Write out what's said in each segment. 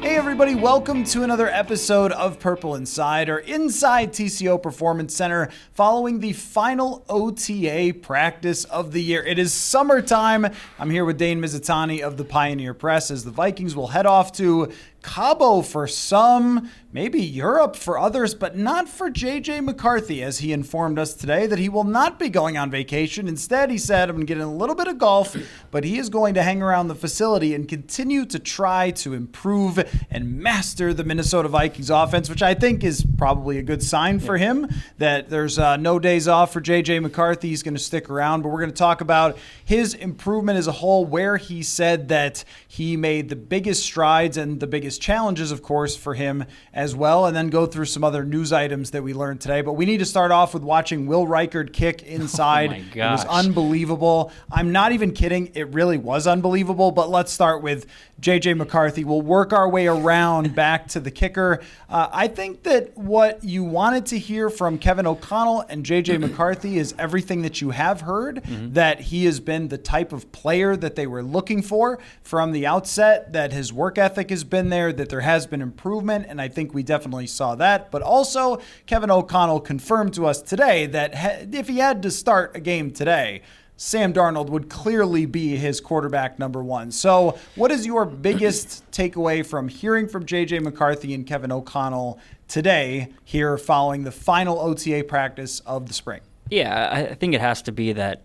Hey everybody, welcome to another episode of Purple Inside, or Inside TCO Performance Center, following the final OTA practice of the year. It is summertime. I'm here with Dane Mizutani of the Pioneer Press as the Vikings will head off to Cabo for some, maybe Europe for others, but not for JJ McCarthy, as he informed us today that he will not be going on vacation. Instead, he said, I'm going to get in a little bit of golf, but he is going to hang around the facility and continue to try to improve and master the Minnesota Vikings offense, which I think is probably a good sign for him, that there's no days off for JJ McCarthy. He's going to stick around, but we're going to talk about his improvement as a whole, where he said that he made the biggest strides and the biggest challenges, of course, for him as well, and then go through some other news items that we learned today. But we need to start off with watching Will Reichard kick inside. Oh my gosh. It was unbelievable. I'm not even kidding. It really was unbelievable. But let's start with JJ McCarthy. We'll work our way around back to the kicker. I think that what you wanted to hear from Kevin O'Connell and JJ McCarthy is everything that you have heard, that he has been the type of player that they were looking for from the outset, that his work ethic has been there, that there has been improvement, and I think we definitely saw that. But also, Kevin O'Connell confirmed to us today that if he had to start a game today, Sam Darnold would clearly be his quarterback number one. So what is your biggest takeaway from hearing from JJ McCarthy and Kevin O'Connell today here following the final OTA practice of the spring? Yeah, I think it has to be that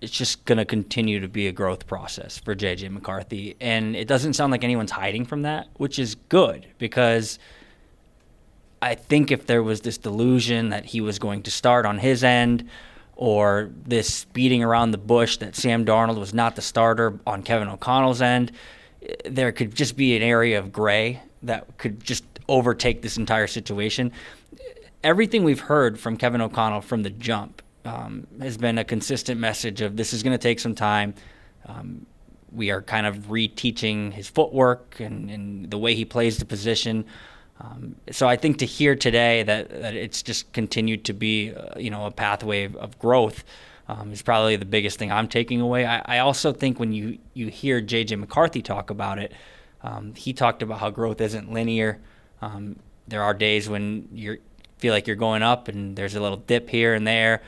it's just going to continue to be a growth process for JJ McCarthy. And it doesn't sound like anyone's hiding from that, which is good, because I think if there was this delusion that he was going to start on his end, or this beating around the bush that Sam Darnold was not the starter on Kevin O'Connell's end, there could just be an area of gray that could just overtake this entire situation. Everything we've heard from Kevin O'Connell from the jump has been a consistent message of this is going to take some time. We are kind of reteaching his footwork and the way he plays the position. So I think to hear today that it's just continued to be, a pathway of growth is probably the biggest thing I'm taking away. I also think when you hear JJ McCarthy talk about it, he talked about how growth isn't linear. There are days when you feel like you're going up and there's a little dip here and there.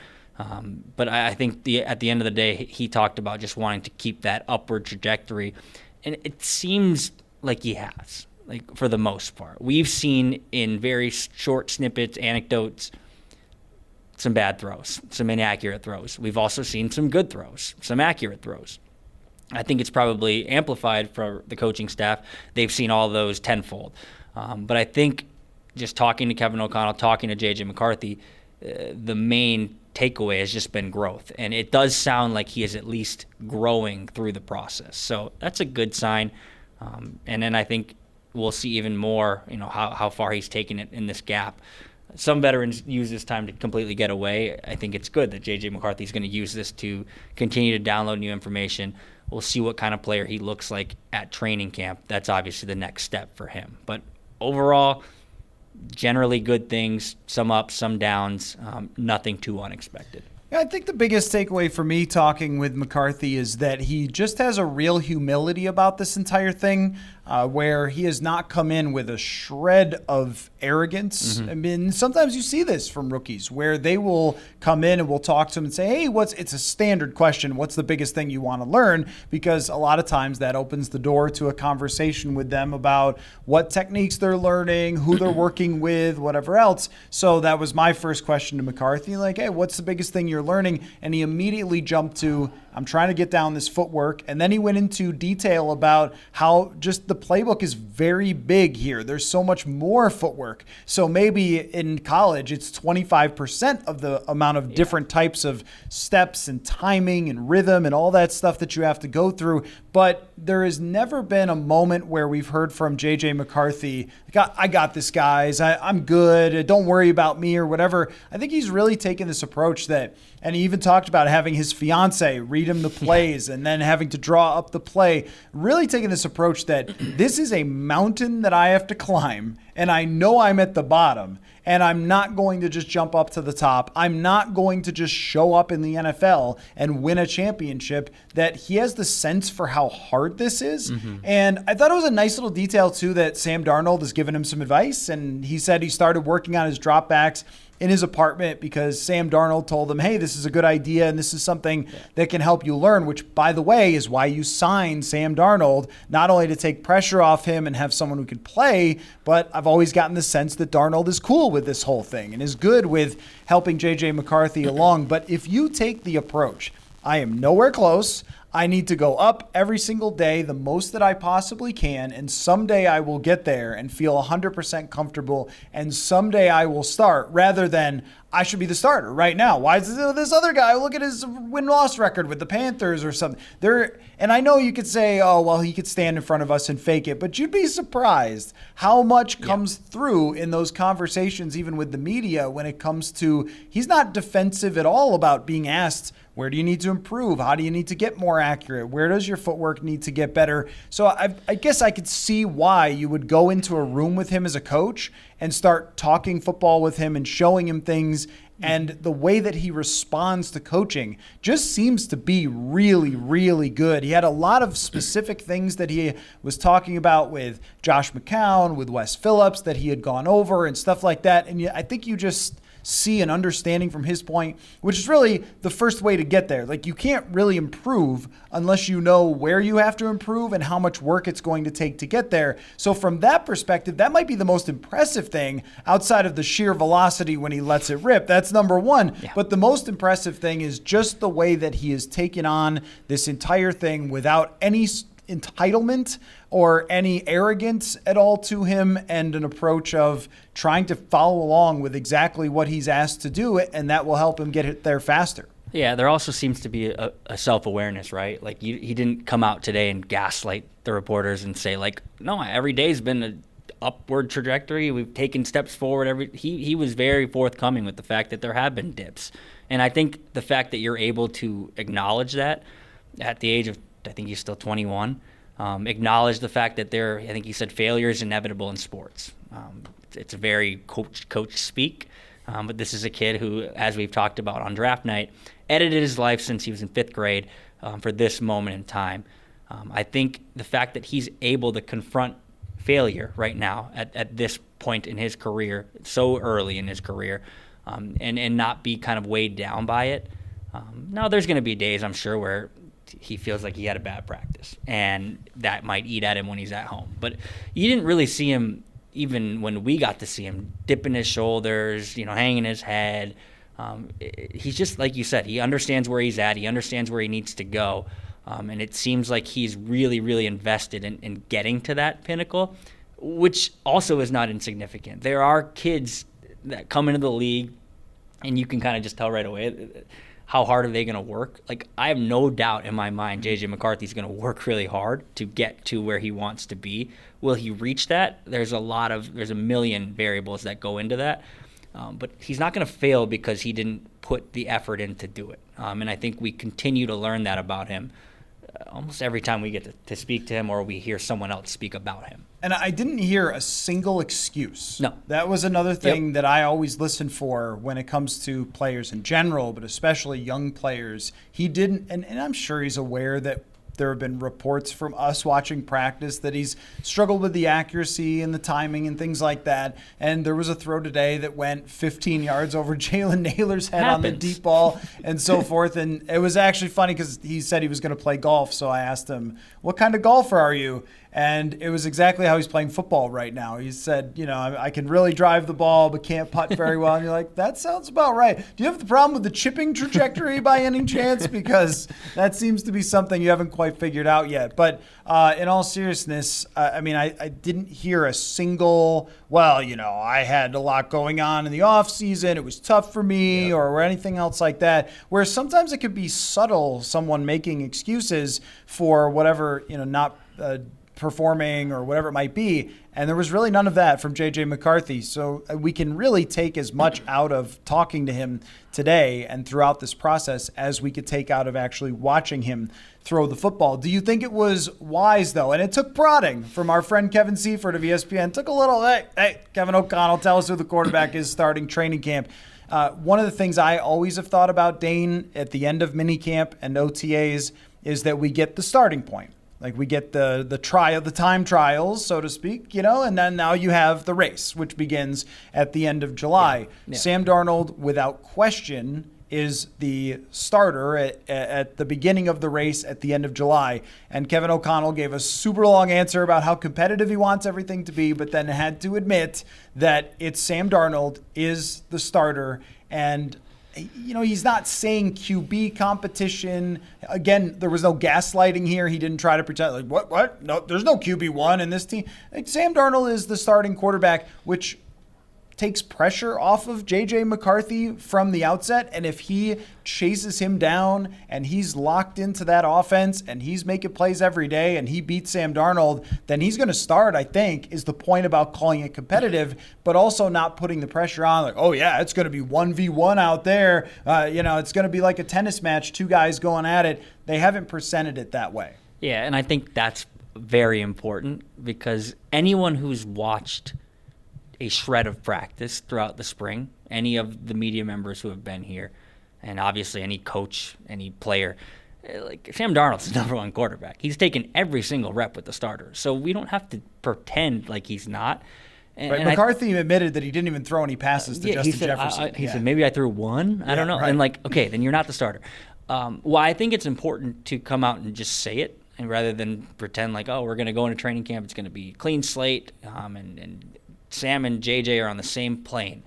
But I think at the end of the day, he talked about just wanting to keep that upward trajectory. And it seems like he has. Like, for the most part, we've seen in very short snippets, anecdotes, some bad throws, some inaccurate throws. We've also seen some good throws, some accurate throws. I think it's probably amplified for the coaching staff. They've seen all those tenfold. But I think just talking to Kevin O'Connell, talking to JJ McCarthy, the main takeaway has just been growth. And it does sound like he is at least growing through the process. So that's a good sign. And then I think we'll see even more, how far he's taken it in this gap. Some veterans use this time to completely get away. I think it's good that JJ McCarthy is going to use this to continue to download new information. We'll see what kind of player he looks like at training camp. That's obviously the next step for him. But overall, generally good things, some ups, some downs, nothing too unexpected. Yeah, I think the biggest takeaway for me talking with McCarthy is that he just has a real humility about this entire thing, where he has not come in with a shred of arrogance. I mean, sometimes you see this from rookies where they will come in and we'll talk to him and say, hey, it's a standard question. What's the biggest thing you want to learn? Because a lot of times that opens the door to a conversation with them about what techniques they're learning, who they're working with, whatever else. So that was my first question to McCarthy, like, hey, what's the biggest thing you're learning? And he immediately jumped to, I'm trying to get down this footwork. And then he went into detail about how just the playbook is very big here. There's so much more footwork. So maybe in college, it's 25% of the amount of different types of steps and timing and rhythm and all that stuff that you have to go through. But there has never been a moment where we've heard from JJ McCarthy, I got this, guys. I'm good. Don't worry about me or whatever. I think he's really taken this approach that, and he even talked about having his fiance read him the plays and then having to draw up the play, really taking this approach that this is a mountain that I have to climb and I know I'm at the bottom, and I'm not going to just jump up to the top. I'm not going to just show up in the NFL and win a championship, that he has the sense for how hard this is. And I thought it was a nice little detail, too, that Sam Darnold has given him some advice, and he said he started working on his dropbacks in his apartment because Sam Darnold told him, hey, this is a good idea and this is something that can help you learn, which, by the way, is why you signed Sam Darnold, not only to take pressure off him and have someone who can play, but I've always gotten the sense that Darnold is cool with this whole thing and is good with helping JJ McCarthy along. But if you take the approach, I am nowhere close, I need to go up every single day the most that I possibly can, and someday I will get there and feel 100% comfortable, and someday I will start, rather than I should be the starter right now. Why is this other guy? Look at his win-loss record with the Panthers or something. And I know you could say, oh, well, he could stand in front of us and fake it, but you'd be surprised how much comes through in those conversations, even with the media, when it comes to, he's not defensive at all about being asked, where do you need to improve? How do you need to get more accurate? Where does your footwork need to get better? So I guess I could see why you would go into a room with him as a coach and start talking football with him and showing him things. And the way that he responds to coaching just seems to be really, really good. He had a lot of specific things that he was talking about with Josh McCown, with Wes Phillips, that he had gone over and stuff like that. And I think you just see an understanding from his point, which is really the first way to get there. Like, you can't really improve unless you know where you have to improve and how much work it's going to take to get there. So from that perspective, that might be the most impressive thing outside of the sheer velocity when he lets it rip. That's number one. Yeah. But the most impressive thing is just the way that he has taken on this entire thing without any entitlement or any arrogance at all to him, and an approach of trying to follow along with exactly what he's asked to do, and that will help him get it there faster. Yeah, there also seems to be a self-awareness, right? Like, he didn't come out today and gaslight the reporters and say, like, no, every day's been an upward trajectory. We've taken steps forward. He was very forthcoming with the fact that there have been dips. And I think the fact that you're able to acknowledge that at the age of, I think he's still 21, acknowledge the fact that I think he said failure is inevitable in sports. It's a very coach speak, but this is a kid who, as we've talked about on draft night, edited his life since he was in 5th grade for this moment in time. I think the fact that he's able to confront failure right now at this point in his career, so early in his career, and not be kind of weighed down by it. Now, there's going to be days, I'm sure, where he feels like he had a bad practice, and that might eat at him when he's at home. But you didn't really see him, even when we got to see him, dipping his shoulders, hanging his head. He's just, like you said, he understands where he's at. He understands where he needs to go. And it seems like he's really, really invested in getting to that pinnacle, which also is not insignificant. There are kids that come into the league, and you can kind of just tell right away, how hard are they going to work? Like, I have no doubt in my mind JJ McCarthy's going to work really hard to get to where he wants to be. Will he reach that? There's a million variables that go into that. But he's not going to fail because he didn't put the effort in to do it. And I think we continue to learn that about him almost every time we get to speak to him or we hear someone else speak about him. And I didn't hear a single excuse. No. That was another thing that I always listen for when it comes to players in general, but especially young players. He didn't, and I'm sure he's aware that there have been reports from us watching practice that he's struggled with the accuracy and the timing and things like that. And there was a throw today that went 15 yards over Jalen Naylor's head on the deep ball and so forth. And it was actually funny because he said he was going to play golf. So I asked him, what kind of golfer are you? And it was exactly how he's playing football right now. He said, I can really drive the ball, but can't putt very well. And you're like, that sounds about right. Do you have the problem with the chipping trajectory by any chance? Because that seems to be something you haven't quite figured out yet. But in all seriousness, I didn't hear a single, I had a lot going on in the offseason. It was tough for me or anything else like that. Where sometimes it could be subtle, someone making excuses for whatever, not performing or whatever it might be. And there was really none of that from JJ McCarthy. So we can really take as much out of talking to him today and throughout this process as we could take out of actually watching him throw the football. Do you think it was wise, though? And it took prodding from our friend Kevin Seifert of ESPN. Took a little, hey, Kevin O'Connell, tell us who the quarterback is starting training camp. One of the things I always have thought about, Dane, at the end of minicamp and OTAs is that we get the starting point. Like we get the time trials, so to speak, and then now you have the race, which begins at the end of July. Yeah. Sam Darnold, without question, is the starter at the beginning of the race at the end of July. And Kevin O'Connell gave a super long answer about how competitive he wants everything to be, but then had to admit that it's Sam Darnold is the starter. And he's not saying QB competition. Again, there was no gaslighting here. He didn't try to pretend like, what? No, there's no QB1 in this team. Sam Darnold is the starting quarterback, which takes pressure off of JJ McCarthy from the outset. And if he chases him down and he's locked into that offense and he's making plays every day and he beats Sam Darnold, then he's going to start, I think, is the point about calling it competitive, but also not putting the pressure on like, oh yeah, it's going to be 1v1 out there. It's going to be like a tennis match, two guys going at it. They haven't presented it that way. Yeah, and I think that's very important because anyone who's watched a shred of practice throughout the spring, any of the media members who have been here, and obviously any coach, any player, like Sam Darnold's the number one quarterback. He's taken every single rep with the starter. So we don't have to pretend like he's not. And McCarthy admitted that he didn't even throw any passes to Justin Jefferson. He said, maybe I threw one. I don't know. Right. And okay, then you're not the starter. Well, I think it's important to come out and just say it, and rather than pretend like, oh, we're going to go into training camp, it's going to be clean slate, and Sam and JJ are on the same plane.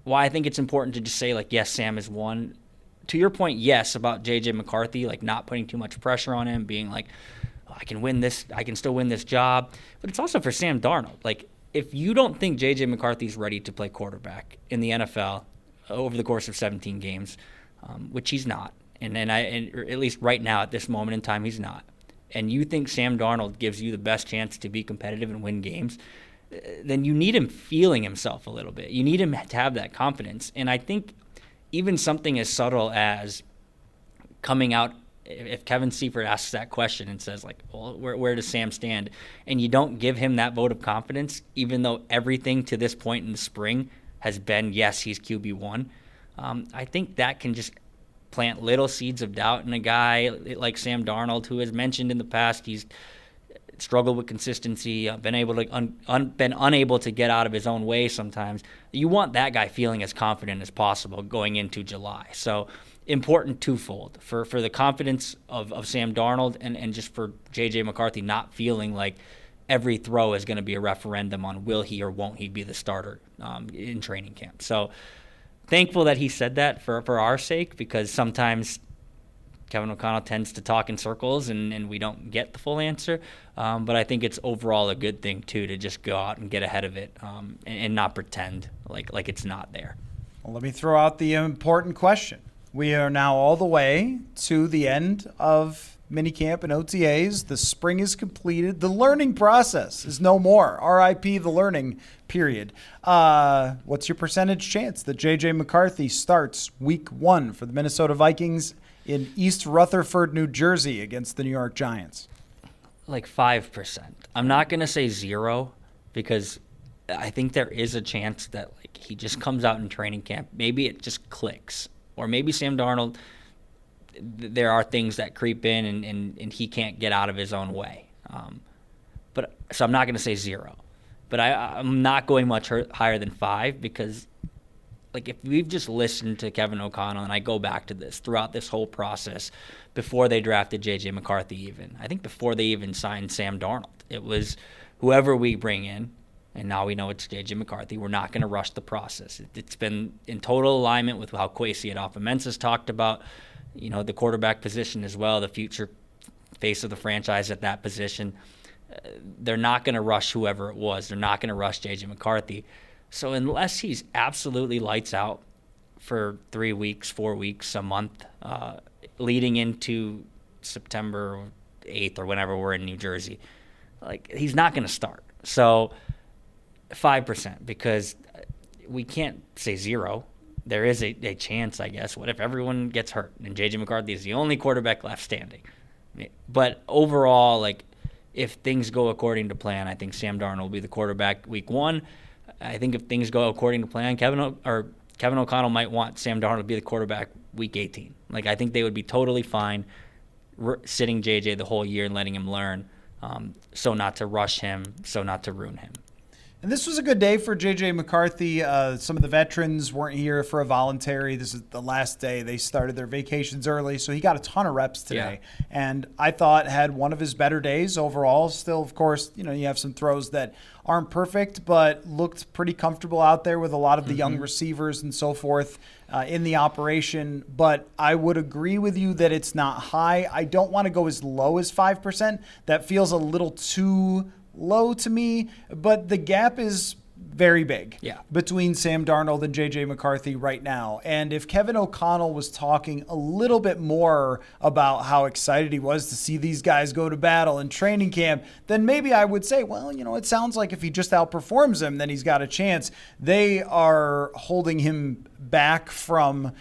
Why I think it's important to just say, yes, Sam is one. To your point, yes, about JJ McCarthy, not putting too much pressure on him, being like, oh, I can win this, I can still win this job. But it's also for Sam Darnold. If you don't think JJ McCarthy's ready to play quarterback in the NFL over the course of 17 games, which he's not, and at least right now at this moment in time, he's not, and you think Sam Darnold gives you the best chance to be competitive and win games, then you need him feeling himself a little bit. You need him to have that confidence. And I think even something as subtle as coming out, if Kevin Seifert asks that question and says, well, where does Sam stand? And you don't give him that vote of confidence, even though everything to this point in the spring has been, yes, he's QB1. I think that can just plant little seeds of doubt in a guy like Sam Darnold, who has mentioned in the past he's struggled with consistency, been unable to get out of his own way sometimes. You want that guy feeling as confident as possible going into July. So important twofold for the confidence of Sam Darnold and just for JJ McCarthy not feeling like every throw is going to be a referendum on will he or won't he be the starter in training camp. So thankful that he said that for our sake, because sometimes Kevin O'Connell tends to talk in circles and we don't get the full answer. But I think it's overall a good thing, too, to just go out and get ahead of it and not pretend like it's not there. Well, let me throw out the important question. We are now all the way to the end of minicamp and OTAs. The spring is completed. The learning process is no more. RIP the learning period. What's your percentage chance that JJ McCarthy starts week 1 for the Minnesota Vikings in East Rutherford, New Jersey against the New York Giants? 5%. I'm not going to say 0 because I think there is a chance that he just comes out in training camp. Maybe it just clicks. Or maybe Sam Darnold, there are things that creep in and he can't get out of his own way. So I'm not going to say 0. But I'm not going much higher than 5 because if we've just listened to Kevin O'Connell, and I go back to this throughout this whole process, before they drafted JJ McCarthy even, I think before they even signed Sam Darnold, it was whoever we bring in, and now we know it's JJ McCarthy. We're not going to rush the process. It's been in total alignment with how Kwesi adofo-mensah talked about, the quarterback position as well, the future face of the franchise at that position. They're not going to rush whoever it was. They're not going to rush JJ McCarthy. So unless he's absolutely lights out for 3 weeks, 4 weeks, a month, leading into September 8th or whenever we're in New Jersey, like he's not going to start. So 5%, because we can't say 0. There is a chance, I guess. What if everyone gets hurt and JJ McCarthy is the only quarterback left standing? But overall, like, if things go according to plan, I think Sam Darnold will be the quarterback week 1. I think if things go according to plan, Kevin O'Connell might want Sam Darnold to be the quarterback week 18. Like, I think they would be totally fine sitting JJ the whole year and letting him learn, so not to rush him, so not to ruin him. And this was a good day for JJ McCarthy. Some of the veterans weren't here for a voluntary. This is the last day. They started their vacations early, so he got a ton of reps today. Yeah. And I thought had one of his better days overall. Still, of course, you have some throws that aren't perfect, but looked pretty comfortable out there with a lot of the young receivers and so forth in the operation. But I would agree with you that it's not high. I don't want to go as low as 5%. That feels a little too low to me, but the gap is very big between Sam Darnold and JJ McCarthy right now. And if Kevin O'Connell was talking a little bit more about how excited he was to see these guys go to battle in training camp, then maybe I would say, well, it sounds like if he just outperforms them, then he's got a chance. They are holding him back from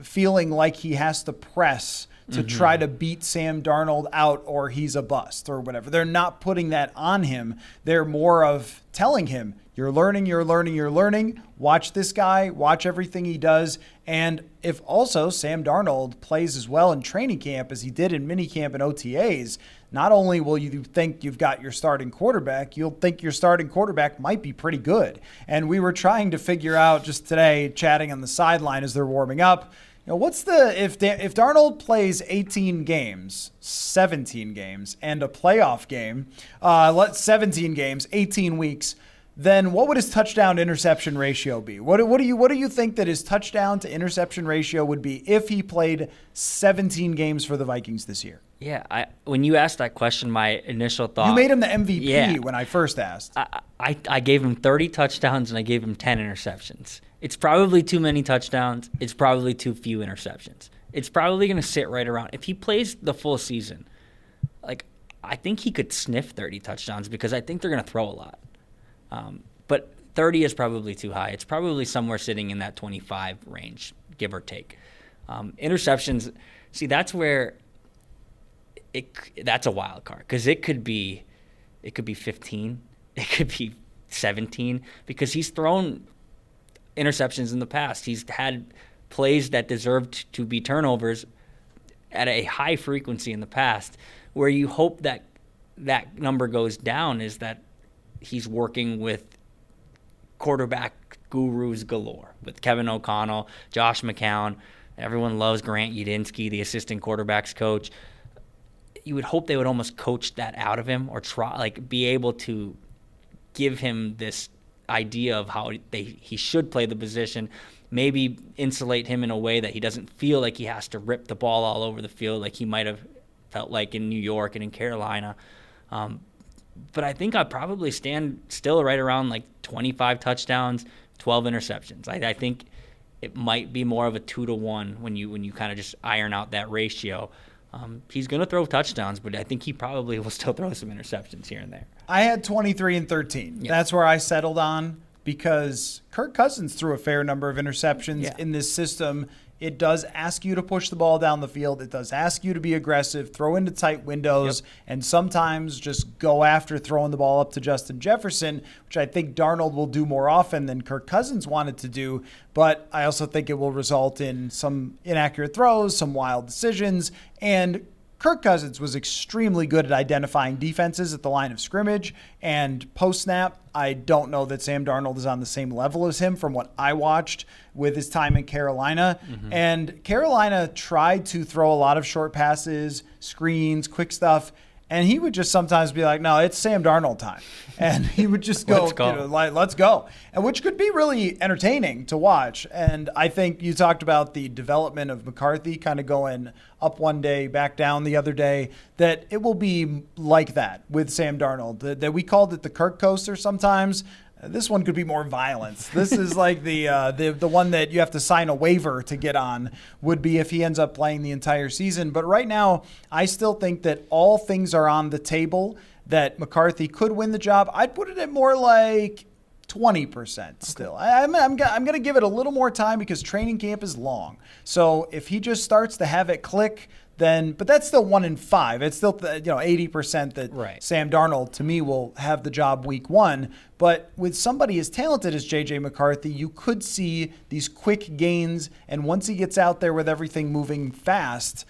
feeling like he has to press to try to beat Sam Darnold out or he's a bust or whatever. They're not putting that on him. They're more of telling him, you're learning. Watch this guy. Watch everything he does. And if also Sam Darnold plays as well in training camp as he did in minicamp and OTAs, not only will you think you've got your starting quarterback, you'll think your starting quarterback might be pretty good. And we were trying to figure out just today, chatting on the sideline as they're warming up, what's if Darnold plays 18 games, 17 games, and a playoff game, 17 games, 18 weeks, then what would his touchdown to interception ratio be? What do you think that his touchdown to interception ratio would be if he played 17 games for the Vikings this year? Yeah, when you asked that question, my initial thought... You made him the MVP when I first asked. I gave him 30 touchdowns and I gave him 10 interceptions. It's probably too many touchdowns. It's probably too few interceptions. It's probably going to sit right around. If he plays the full season, I think he could sniff 30 touchdowns because I think they're going to throw a lot. But 30 is probably too high. It's probably somewhere sitting in that 25 range, give or take. Interceptions, see, that's where that's a wild card because it could be 15, it could be 17 because he's thrown interceptions in the past. He's had plays that deserved to be turnovers at a high frequency in the past. Where you hope that number goes down is that he's working with quarterback gurus galore, with Kevin O'Connell, Josh McCown. Everyone loves Grant Udinski, the assistant quarterbacks coach. You would hope they would almost coach that out of him or be able to give him this idea of how he should play the position, maybe insulate him in a way that he doesn't feel like he has to rip the ball all over the field like he might have felt like in New York and in Carolina. But I think I'd probably stand still right around 25 touchdowns, 12 interceptions. I think it might be more of a 2-to-1 when you kind of just iron out that ratio. He's going to throw touchdowns, but I think he probably will still throw some interceptions here and there. I had 23 and 13. Yeah. That's where I settled on because Kirk Cousins threw a fair number of interceptions in this system. It does ask you to push the ball down the field. It does ask you to be aggressive, throw into tight windows, and sometimes just go after throwing the ball up to Justin Jefferson, which I think Darnold will do more often than Kirk Cousins wanted to do. But I also think it will result in some inaccurate throws, some wild decisions, and Kirk Cousins was extremely good at identifying defenses at the line of scrimmage and post-snap. I don't know that Sam Darnold is on the same level as him from what I watched with his time in Carolina. And Carolina tried to throw a lot of short passes, screens, quick stuff, and he would just sometimes be like, no, it's Sam Darnold time. And he would just go, let's go. And which could be really entertaining to watch. And I think you talked about the development of McCarthy kind of going up one day, back down the other day, that it will be like that with Sam Darnold. That we called it the Kirk coaster sometimes. This one could be more violence. This is like the one that you have to sign a waiver to get on would be if he ends up playing the entire season. But right now, I still think that all things are on the table that McCarthy could win the job, I'd put it at more like 20% still. I'm going to give it a little more time because training camp is long. So if he just starts to have it click, then, but that's still 1 in 5. It's still 80% that Sam Darnold to me will have the job week 1. But with somebody as talented as JJ McCarthy, you could see these quick gains, and once he gets out there with everything moving fast,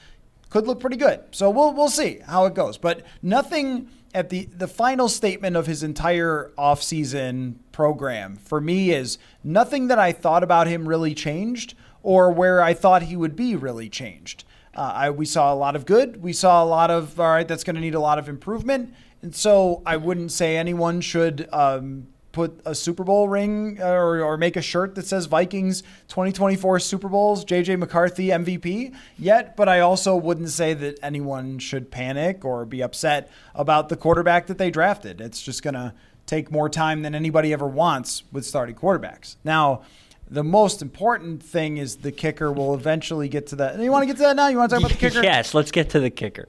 could look pretty good. So we'll see how it goes. But nothing at the final statement of his entire offseason program for me is nothing that I thought about him really changed or where I thought he would be really changed. We saw a lot of good. We saw a lot of, all right, that's going to need a lot of improvement. And so I wouldn't say anyone should put a Super Bowl ring or make a shirt that says Vikings 2024 Super Bowls, JJ McCarthy MVP yet. But I also wouldn't say that anyone should panic or be upset about the quarterback that they drafted. It's just going to take more time than anybody ever wants with starting quarterbacks. Now, the most important thing is the kicker will eventually get to that. You want to get to that now? You want to talk about the kicker? Yes, let's get to the kicker.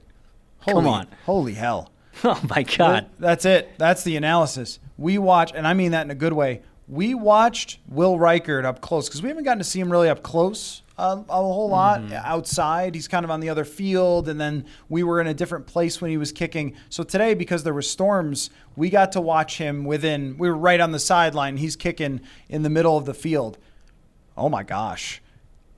Come on. Holy hell. Oh, my God. That's it. That's the analysis. We watch, and I mean that in a good way, we watched Will Reichard up close because we haven't gotten to see him really up close a whole lot outside. He's kind of on the other field, and then we were in a different place when he was kicking. So today, because there were storms, we got to watch him we were right on the sideline. He's kicking in the middle of the field. Oh, my gosh.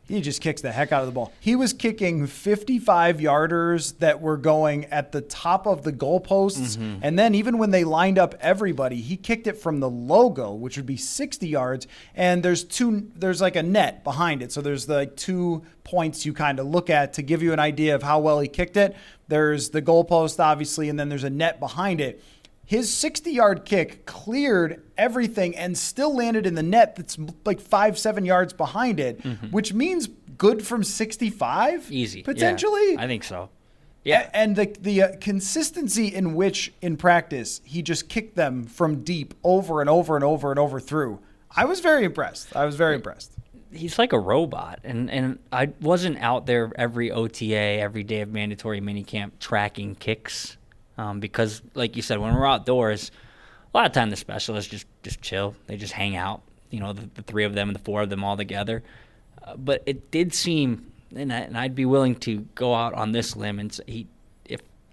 He just kicks the heck out of the ball. He was kicking 55-yarders that were going at the top of the goalposts. And then even when they lined up everybody, he kicked it from the logo, which would be 60 yards. And there's like a net behind it. So there's like 2 points you kind of look at to give you an idea of how well he kicked it. There's the goalpost, obviously, and then there's a net behind it. His 60-yard kick cleared everything and still landed in the net that's like 5-7 yards behind it, which means good from 65? Easy. Potentially? Yeah, I think so. Yeah. And the consistency in which, in practice, he just kicked them from deep over and over and over and over through. I was very impressed. He's like a robot, and I wasn't out there every OTA, every day of mandatory minicamp tracking kicks. Because, like you said, when we're outdoors, a lot of time the specialists just chill. They just hang out, the 3 of them and the 4 of them all together. But it did seem, and I'd be willing to go out on this limb and say,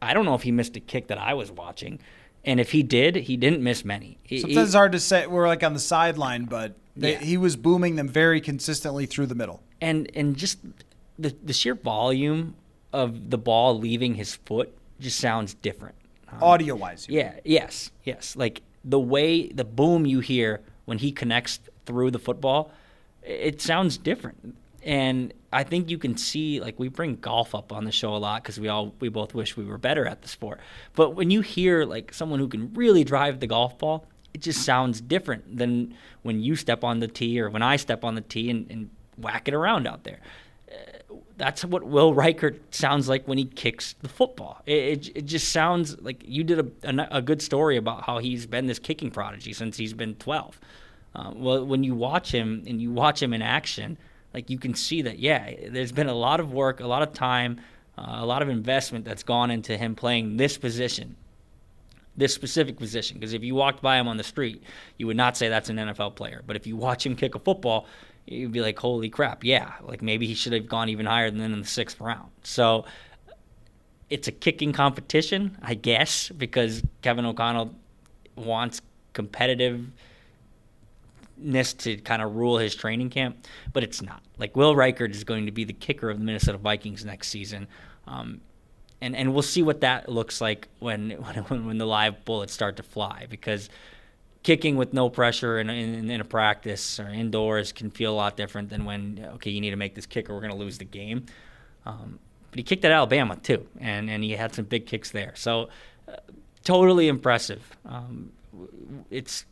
I don't know if he missed a kick that I was watching. And if he did, he didn't miss many. Sometimes it's hard to say. We're like on the sideline, but he was booming them very consistently through the middle. And just the sheer volume of the ball leaving his foot just sounds different. Audio-wise. Yes. Like the boom you hear when he connects through the football, it sounds different. And I think you can see, like, we bring golf up on the show a lot because we both wish we were better at the sport. But when you hear, like, someone who can really drive the golf ball, it just sounds different than when you step on the tee or when I step on the tee and whack it around out there. That's what Will Reichard sounds like when he kicks the football. It just sounds like you did a good story about how he's been this kicking prodigy since he's been 12. Well, when you watch him and you watch him in action, like you can see that, there's been a lot of work, a lot of time, a lot of investment that's gone into him playing this position, this specific position. Because if you walked by him on the street, you would not say that's an NFL player. But if you watch him kick a football, you'd be like, holy crap, like maybe he should have gone even higher than in the 6th round. So it's a kicking competition, I guess, because Kevin O'Connell wants competitiveness to kind of rule his training camp, but it's not. Like, Will Reichard is going to be the kicker of the Minnesota Vikings next season. And we'll see what that looks like when the live bullets start to fly, because kicking with no pressure in a practice or indoors can feel a lot different than when, okay, you need to make this kick or we're going to lose the game. But he kicked at Alabama too, and he had some big kicks there. So totally impressive. It's,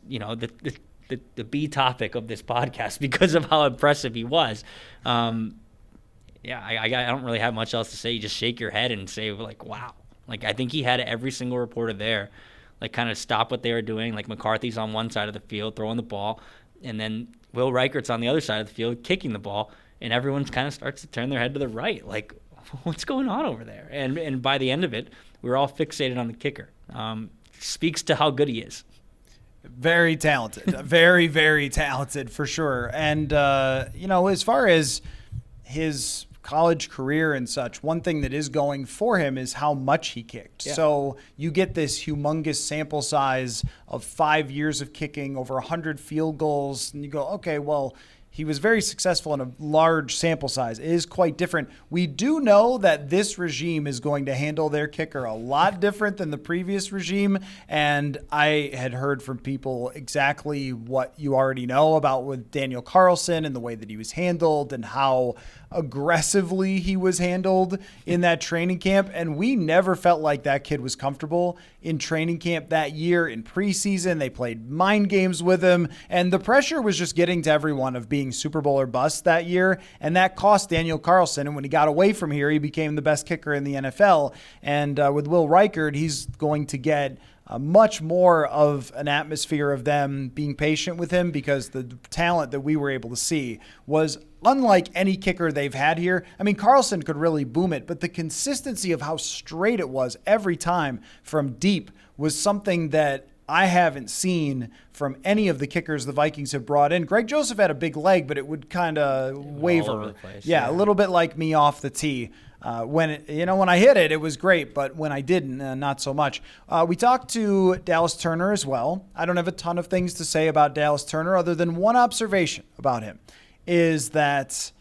the B topic of this podcast because of how impressive he was. I don't really have much else to say. You just shake your head and say, like, wow. Like, I think he had every single reporter there like kind of stop what they were doing. Like, McCarthy's on one side of the field throwing the ball, and then Will Reichard's on the other side of the field kicking the ball, and everyone kind of starts to turn their head to the right. Like, what's going on over there? And by the end of it, we were all fixated on the kicker. speaks to how good he is. Very talented. Very, very talented for sure. And, as far as his college career and such, one thing that is going for him is how much he kicked. Yeah. So you get this humongous sample size of 5 years of kicking, over 100 field goals, and you go, okay, well, he was very successful in a large sample size. It is quite different. We do know that this regime is going to handle their kicker a lot different than the previous regime. And I had heard from people exactly what you already know about with Daniel Carlson and the way that he was handled and how aggressively he was handled in that training camp. And we never felt like that kid was comfortable in training camp that year. In preseason, they played mind games with him, and the pressure was just getting to everyone of being Super Bowl or bust that year. And that cost Daniel Carlson. And when he got away from here, he became the best kicker in the NFL. And with Will Reichard, he's going to get much more of an atmosphere of them being patient with him, because the talent that we were able to see was unlike any kicker they've had here. I mean, Carlson could really boom it, but the consistency of how straight it was every time from deep was something that I haven't seen from any of the kickers the Vikings have brought in. Greg Joseph had a big leg, but it would kind of waver. All over the place, yeah, a little bit like me off the tee. When I hit it, it was great, but when I didn't, not so much. We talked to Dallas Turner as well. I don't have a ton of things to say about Dallas Turner other than one observation about him is that,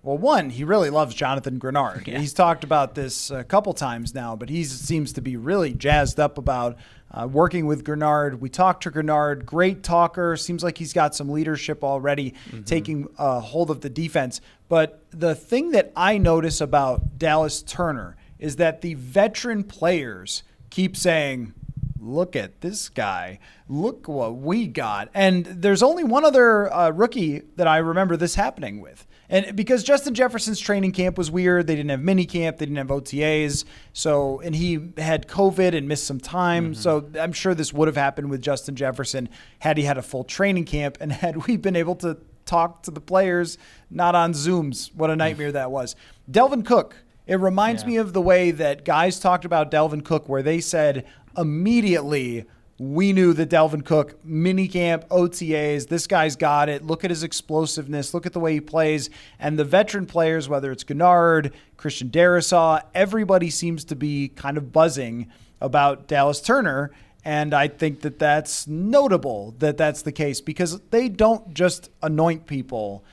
well, one, he really loves Jonathan Grenard. Yeah. He's talked about this a couple times now, but he seems to be really jazzed up about working with Grenard. We talked to Grenard, great talker. Seems like he's got some leadership already, taking hold of the defense. But the thing that I notice about Dallas Turner is that the veteran players keep saying, look at this guy. Look what we got. And there's only one other rookie that I remember this happening with. And because Justin Jefferson's training camp was weird, they didn't have minicamp, they didn't have OTAs. So, and he had COVID and missed some time. So I'm sure this would have happened with Justin Jefferson had he had a full training camp and had we been able to talk to the players, not on Zooms. What a nightmare that was. Delvin Cook. It reminds me of the way that guys talked about Delvin Cook, where they said immediately, we knew that Delvin Cook, minicamp, OTAs, this guy's got it. Look at his explosiveness. Look at the way he plays. And the veteran players, whether it's Gennard, Christian Darrisaw, everybody seems to be kind of buzzing about Dallas Turner. And I think that that's notable that that's the case, because they don't just anoint people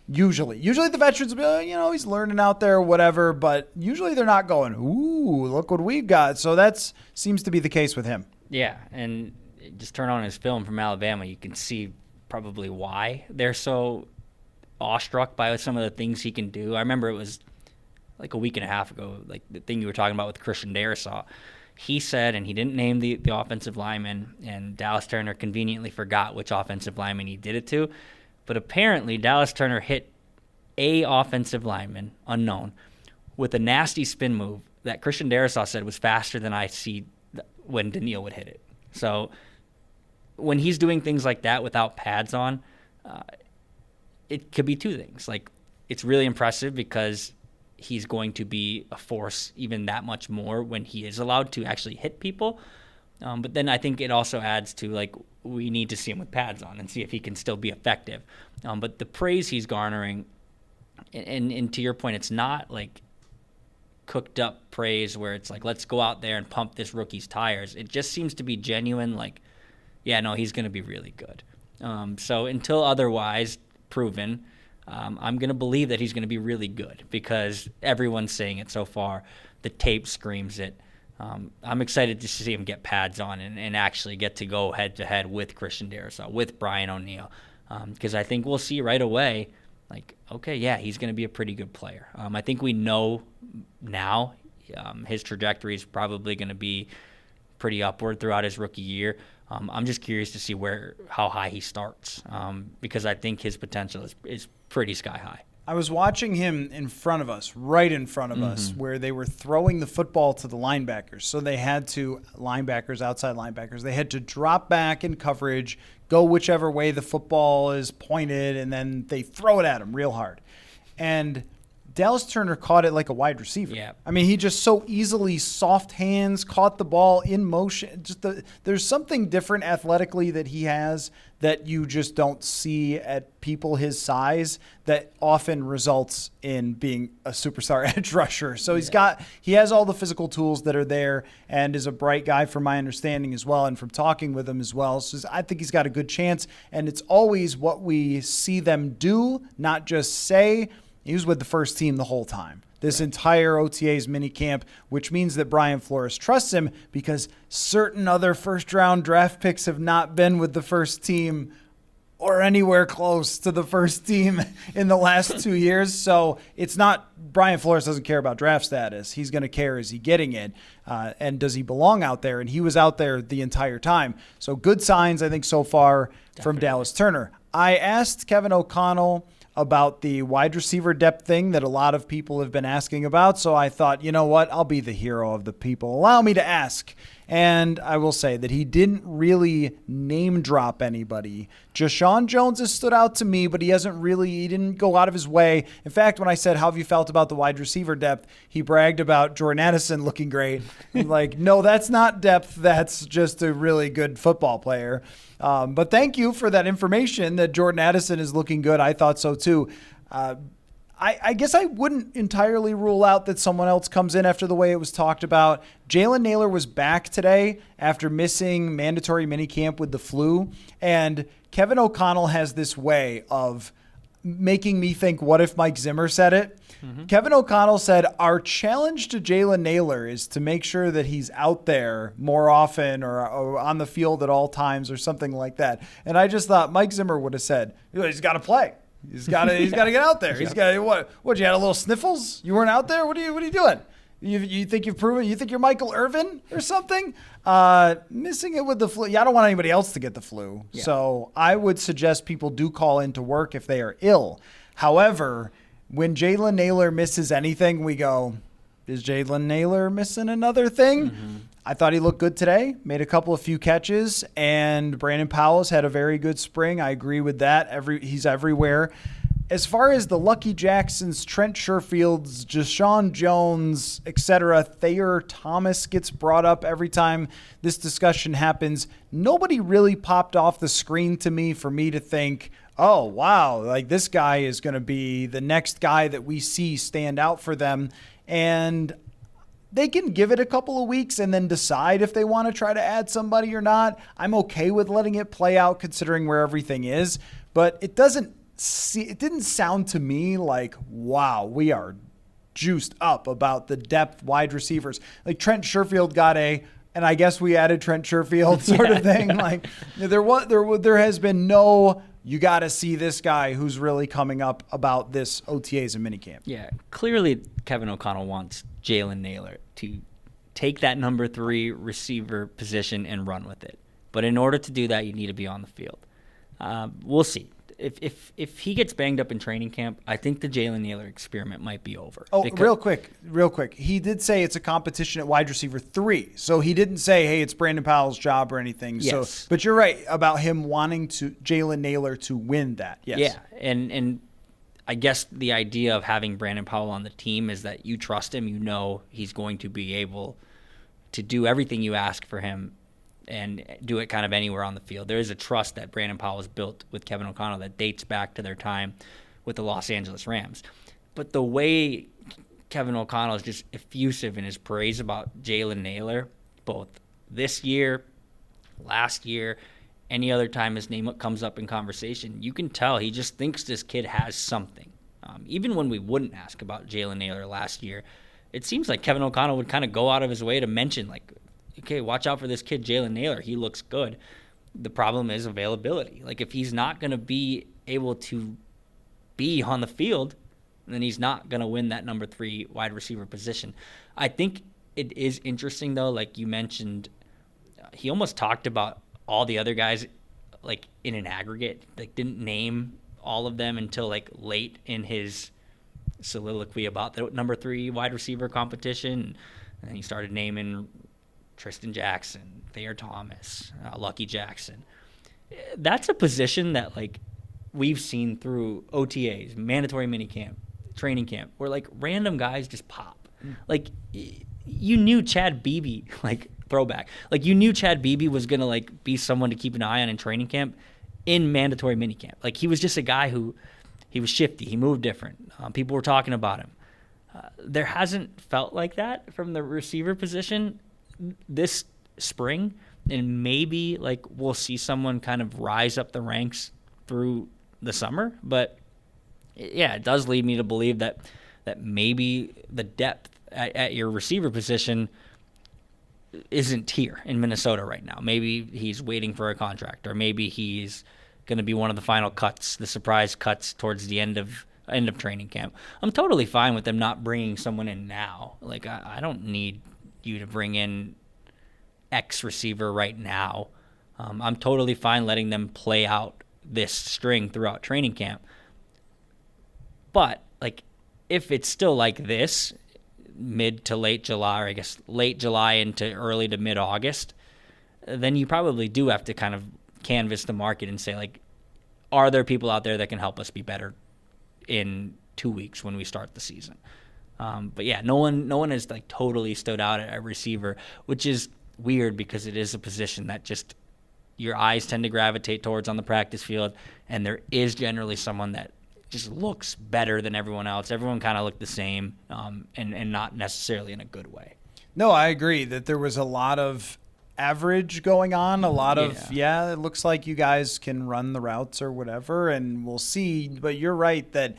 usually. Usually the veterans will be like, he's learning out there or whatever, but usually they're not going, ooh, look what we've got. So that seems to be the case with him. Yeah, and just turn on his film from Alabama, you can see probably why they're so awestruck by some of the things he can do. I remember it was like a week and a half ago, like the thing you were talking about with Christian Darrisaw. He said, and he didn't name the offensive lineman, and Dallas Turner conveniently forgot which offensive lineman he did it to, but apparently Dallas Turner hit a offensive lineman, unknown, with a nasty spin move that Christian Darrisaw said was faster than I see when Daniil would hit it. So when he's doing things like that without pads on, it could be two things. Like, it's really impressive because he's going to be a force even that much more when he is allowed to actually hit people. But then I think it also adds to, like, we need to see him with pads on and see if he can still be effective. But the praise he's garnering, and to your point, it's not like cooked up praise where it's like, let's go out there and pump this rookie's tires. It just seems to be genuine, like, yeah, no, he's going to be really good. So until otherwise proven, I'm going to believe that he's going to be really good because everyone's saying it so far. The tape screams it. I'm excited to see him get pads on and actually get to go head-to-head with Christian Darrisaw, with Brian O'Neill, because I think we'll see right away, like, okay, yeah, he's going to be a pretty good player. I think we know now his trajectory is probably going to be pretty upward throughout his rookie year. I'm just curious to see how high he starts because I think his potential is pretty sky high. I was watching him in front of us, right in front of us, where they were throwing the football to the linebackers. So they had to, outside linebackers, they had to drop back in coverage, go whichever way the football is pointed, and then they throw it at him real hard. And Dallas Turner caught it like a wide receiver. Yeah. I mean, he just so easily soft hands, caught the ball in motion. There's something different athletically that he has that you just don't see at people his size that often results in being a superstar edge rusher. So he has all the physical tools that are there and is a bright guy from my understanding as well and from talking with him as well. So I think he's got a good chance, and it's always what we see them do, not just say. He was with the first team the whole time. This entire OTAs minicamp, which means that Brian Flores trusts him because certain other first-round draft picks have not been with the first team or anywhere close to the first team in the last 2 years. So it's not Brian Flores doesn't care about draft status. He's going to care, is he getting it? And does he belong out there? And he was out there the entire time. So good signs, I think, so far from Dallas Turner. I asked Kevin O'Connell about the wide receiver depth thing that a lot of people have been asking about. So I thought, you know what? I'll be the hero of the people. Allow me to ask. And I will say that he didn't really name drop anybody. Jashawn Jones has stood out to me, but he didn't go out of his way. In fact, when I said, how have you felt about the wide receiver depth? He bragged about Jordan Addison looking great. Like, no, that's not depth. That's just a really good football player. But thank you for that information that Jordan Addison is looking good. I thought so too. I guess I wouldn't entirely rule out that someone else comes in after the way it was talked about. Jalen Nailor was back today after missing mandatory minicamp with the flu. And Kevin O'Connell has this way of making me think, what if Mike Zimmer said it? Mm-hmm. Kevin O'Connell said, our challenge to Jalen Nailor is to make sure that he's out there more often or on the field at all times or something like that. And I just thought Mike Zimmer would have said, he's got to play. He's got to get out there. He's got what? You had a little sniffles? You weren't out there? What are you doing? You think you've proven? You think you're Michael Irvin or something? Missing it with the flu. Yeah, I don't want anybody else to get the flu. Yeah. So I would suggest people do call into work if they are ill. However, when Jalen Nailor misses anything, we go, is Jalen Nailor missing another thing? Mm-hmm. I thought he looked good today, made a few catches, and Brandon Powell's had a very good spring. I agree with that. He's everywhere. As far as the Lucky Jacksons, Trent Sherfields, Jashawn Jones, etc., Thayer Thomas gets brought up every time this discussion happens. Nobody really popped off the screen to me for me to think, oh, wow, like this guy is going to be the next guy that we see stand out for them. And they can give it a couple of weeks and then decide if they want to try to add somebody or not. I'm okay with letting it play out considering where everything is, but it didn't sound to me like, wow, we are juiced up about the depth wide receivers. Like Trent Sherfield got and I guess we added Trent Sherfield sort of thing. Yeah. Like there has been no, you got to see this guy who's really coming up about this OTAs and minicamp. Yeah, clearly Kevin O'Connell wants Jalen Nailor to take that number 3 receiver position and run with it. But in order to do that, you need to be on the field. We'll see. If he gets banged up in training camp, I think the Jalen Nailor experiment might be over. Oh, real quick. He did say it's a competition at wide receiver 3. So he didn't say, hey, it's Brandon Powell's job or anything. Yes. So, but you're right about him wanting Jalen Nailor to win that. Yes. Yeah, and I guess the idea of having Brandon Powell on the team is that you trust him. You know he's going to be able to do everything you ask for him and do it kind of anywhere on the field. There is a trust that Brandon Powell has built with Kevin O'Connell that dates back to their time with the Los Angeles Rams. But the way Kevin O'Connell is just effusive in his praise about Jalen Nailor, both this year, last year, any other time his name comes up in conversation, you can tell he just thinks this kid has something. Even when we wouldn't ask about Jalen Nailor last year, it seems like Kevin O'Connell would kind of go out of his way to mention, like, okay, watch out for this kid, Jalen Nailor. He looks good. The problem is availability. Like, if he's not going to be able to be on the field, then he's not going to win that number 3 wide receiver position. I think it is interesting, though, like you mentioned, he almost talked about all the other guys, like, in an aggregate. Like, didn't name all of them until, like, late in his soliloquy about the number 3 wide receiver competition. And then he started naming Tristan Jackson, Thayer Thomas, Lucky Jackson. That's a position that, like, we've seen through OTAs, mandatory minicamp, training camp where like random guys just pop. Like you knew Chad Beebe, like throwback. Like you knew Chad Beebe was gonna like be someone to keep an eye on in training camp, in mandatory minicamp. Like he was just a guy who he was shifty. He moved different. People were talking about him. There hasn't felt like that from the receiver position this spring, and maybe like we'll see someone kind of rise up the ranks through the summer. But yeah, it does lead me to believe that maybe the depth at your receiver position isn't here in Minnesota right now. Maybe he's waiting for a contract, or maybe he's going to be one of the final cuts, the surprise cuts towards the end of training camp. I'm totally fine with them not bringing someone in now. Like I don't need you to bring in X receiver right now. I'm totally fine letting them play out this string throughout training camp. But like, if it's still like this, mid to late July, or I guess late July into early to mid August, then you probably do have to kind of canvas the market and say, like, are there people out there that can help us be better in 2 weeks when we start the season? But yeah, no one has like totally stood out at receiver, which is weird because it is a position that just your eyes tend to gravitate towards on the practice field, and there is generally someone that just looks better than everyone else. Everyone kind of looked the same, and not necessarily in a good way. No, I agree that there was a lot of average going on, a lot of, it looks like you guys can run the routes or whatever, and we'll see. But you're right that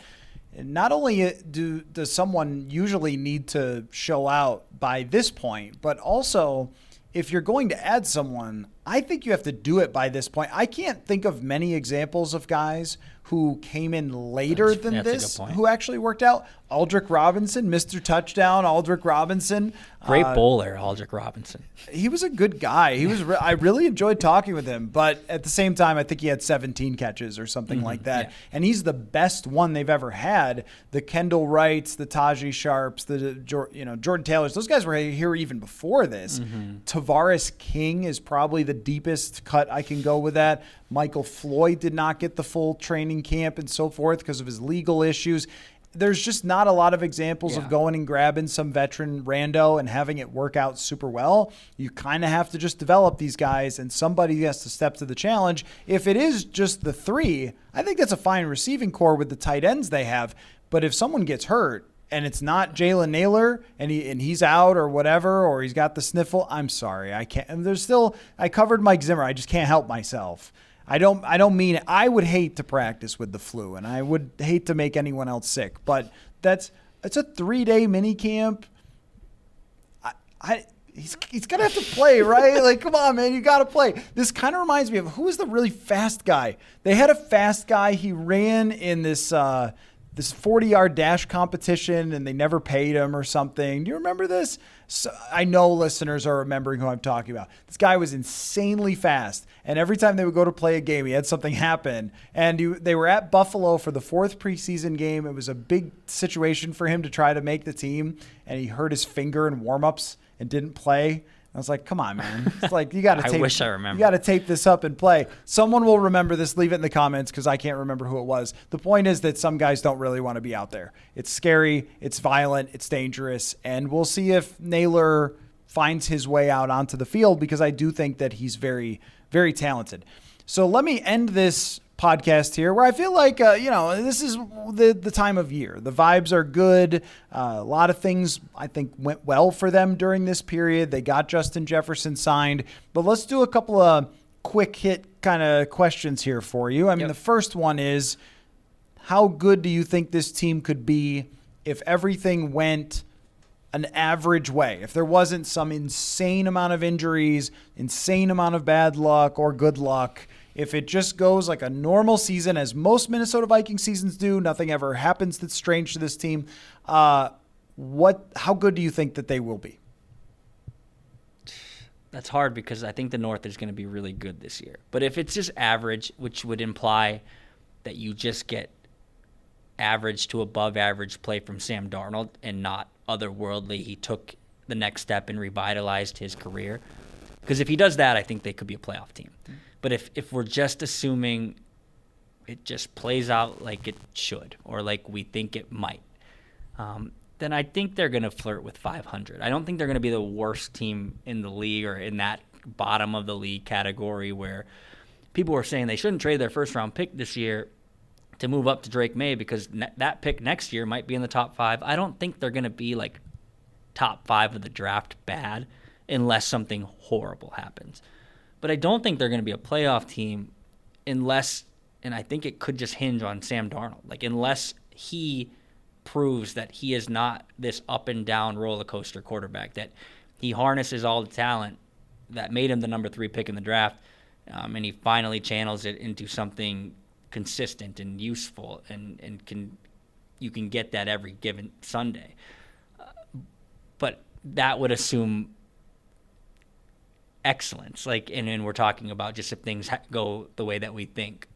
not only does someone usually need to show out by this point, but also if you're going to add someone, I think you have to do it by this point. I can't think of many examples of guys who came in later than this who actually worked out. Aldrick Robinson, Mr. Touchdown, Aldrick Robinson. Great bowler, Aldrick Robinson. He was a good guy. He was. I really enjoyed talking with him, but at the same time, I think he had 17 catches or something like that. Yeah. And he's the best one they've ever had. The Kendall Wrights, the Tajee Sharps, the Jordan Taylors, those guys were here even before this. Tavares King is probably the deepest cut I can go with that. Michael Floyd did not get the full training camp and so forth because of his legal issues. There's just not a lot of examples of going and grabbing some veteran rando and having it work out super well. You kind of have to just develop these guys, and somebody has to step to the challenge. If it is just the three, I think that's a fine receiving core with the tight ends they have. But if someone gets hurt and it's not Jalen Naylor and he's out or whatever, or he's got the sniffle, I'm sorry. I can't. And I covered Mike Zimmer. I just can't help myself. I don't mean it. I would hate to practice with the flu, and I would hate to make anyone else sick. But it's a 3-day mini camp. He's gonna have to play, right? Like, come on, man, you gotta play. This kind of reminds me of who was the really fast guy. They had a fast guy. He ran in this 40-yard dash competition, and they never paid him or something. Do you remember this? So I know listeners are remembering who I'm talking about. This guy was insanely fast, and every time they would go to play a game, he had something happen. And they were at Buffalo for the 4th preseason game. It was a big situation for him to try to make the team, and he hurt his finger in warmups and didn't play. I was like, come on, man. It's like, you got to tape. I wish I remember. You got to tape this up and play. Someone will remember this. Leave it in the comments because I can't remember who it was. The point is that some guys don't really want to be out there. It's scary. It's violent. It's dangerous. And we'll see if Naylor finds his way out onto the field, because I do think that he's very, very talented. So let me end this podcast here where I feel like, this is the time of year. The vibes are good. A lot of things I think went well for them during this period. They got Justin Jefferson signed, but let's do a couple of quick hit kind of questions here for you. I mean, the first one is, how good do you think this team could be if everything went an average way? If there wasn't some insane amount of injuries, insane amount of bad luck or good luck, if it just goes like a normal season, as most Minnesota Vikings seasons do, nothing ever happens that's strange to this team, how good do you think that they will be? That's hard because I think the North is going to be really good this year. But if it's just average, which would imply that you just get average to above average play from Sam Darnold and not otherworldly, he took the next step and revitalized his career. Because if he does that, I think they could be a playoff team. But if we're just assuming it just plays out like it should, or like we think it might, then I think they're going to flirt with 500. I don't think they're going to be the worst team in the league or in that bottom of the league category where people were saying they shouldn't trade their first-round pick this year to move up to Drake May because that pick next year might be in the top 5. I don't think they're going to be like top 5 of the draft bad unless something horrible happens. But I don't think they're going to be a playoff team unless, and I think it could just hinge on Sam Darnold, like unless he proves that he is not this up and down roller coaster quarterback, that he harnesses all the talent that made him the number 3 pick in the draft, and he finally channels it into something consistent and useful, and you can get that every given Sunday. But that would assume excellence, and we're talking about just if things go the way that we think.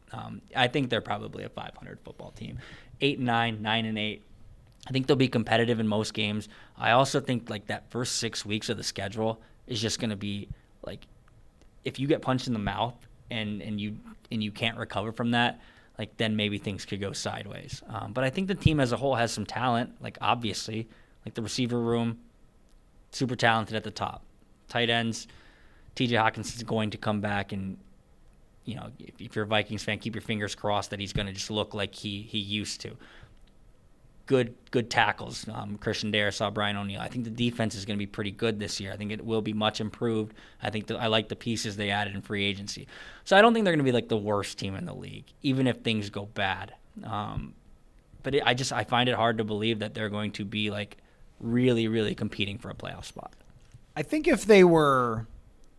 I think they're probably a 500 football team, 8-9, 9-8. I think they'll be competitive in most games. I also think like that first 6 weeks of the schedule is just going to be like, if you get punched in the mouth and you can't recover from that, like then maybe things could go sideways. But I think the team as a whole has some talent. Like obviously, like the receiver room, super talented at the top. Tight ends, T.J. Hawkins is going to come back, and if you're a Vikings fan, keep your fingers crossed that he's going to just look like he used to. Good tackles. Christian Darrisaw, Brian O'Neill. I think the defense is going to be pretty good this year. I think it will be much improved. I think I like the pieces they added in free agency. So I don't think they're going to be like the worst team in the league, even if things go bad. But I find it hard to believe that they're going to be like really, really competing for a playoff spot. I think if they were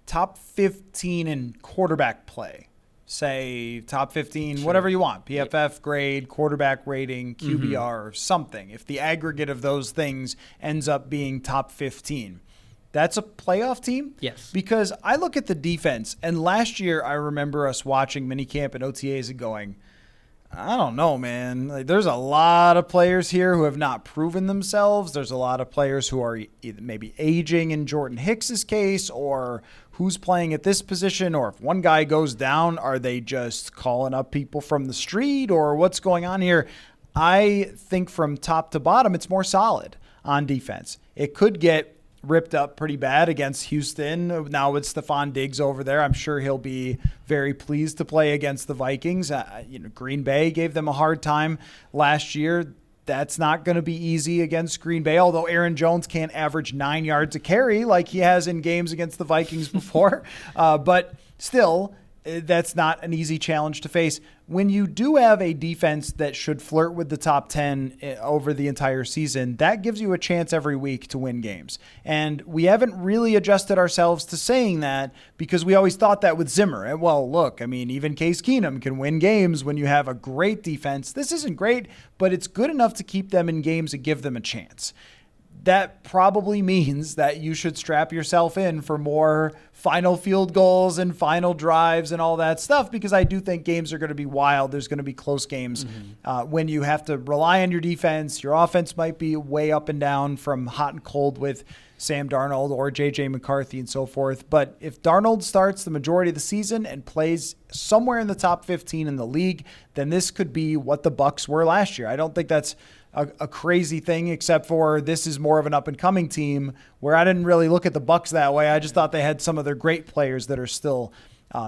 top 15 in quarterback play, say top 15, sure, whatever you want, PFF grade, quarterback rating, QBR, something. If the aggregate of those things ends up being top 15, that's a playoff team? Yes. Because I look at the defense, and last year I remember us watching minicamp and OTAs and going, I don't know, man. Like, there's a lot of players here who have not proven themselves. There's a lot of players who are either maybe aging in Jordan Hicks's case, or who's playing at this position, or if one guy goes down, are they just calling up people from the street, or what's going on here? I think from top to bottom, it's more solid on defense. It could get ripped up pretty bad against Houston. Now with Stephon Diggs over there, I'm sure he'll be very pleased to play against the Vikings. Green Bay gave them a hard time last year. That's not going to be easy against Green Bay, although Aaron Jones can't average 9 yards a carry like he has in games against the Vikings before. But still, that's not an easy challenge to face. When you do have a defense that should flirt with the top 10 over the entire season, that gives you a chance every week to win games. And we haven't really adjusted ourselves to saying that because we always thought that with Zimmer. And well, look, I mean, even Case Keenum can win games when you have a great defense. This isn't great, but it's good enough to keep them in games and give them a chance. That probably means that you should strap yourself in for more final field goals and final drives and all that stuff, because I do think games are going to be wild. There's going to be close games when you have to rely on your defense. Your offense might be way up and down from hot and cold with Sam Darnold or JJ McCarthy and so forth. But if Darnold starts the majority of the season and plays somewhere in the top 15 in the league, then this could be what the Bucs were last year. I don't think that's a crazy thing, except for this is more of an up-and-coming team where I didn't really look at the Bucs that way. I just thought they had some of their great players that are still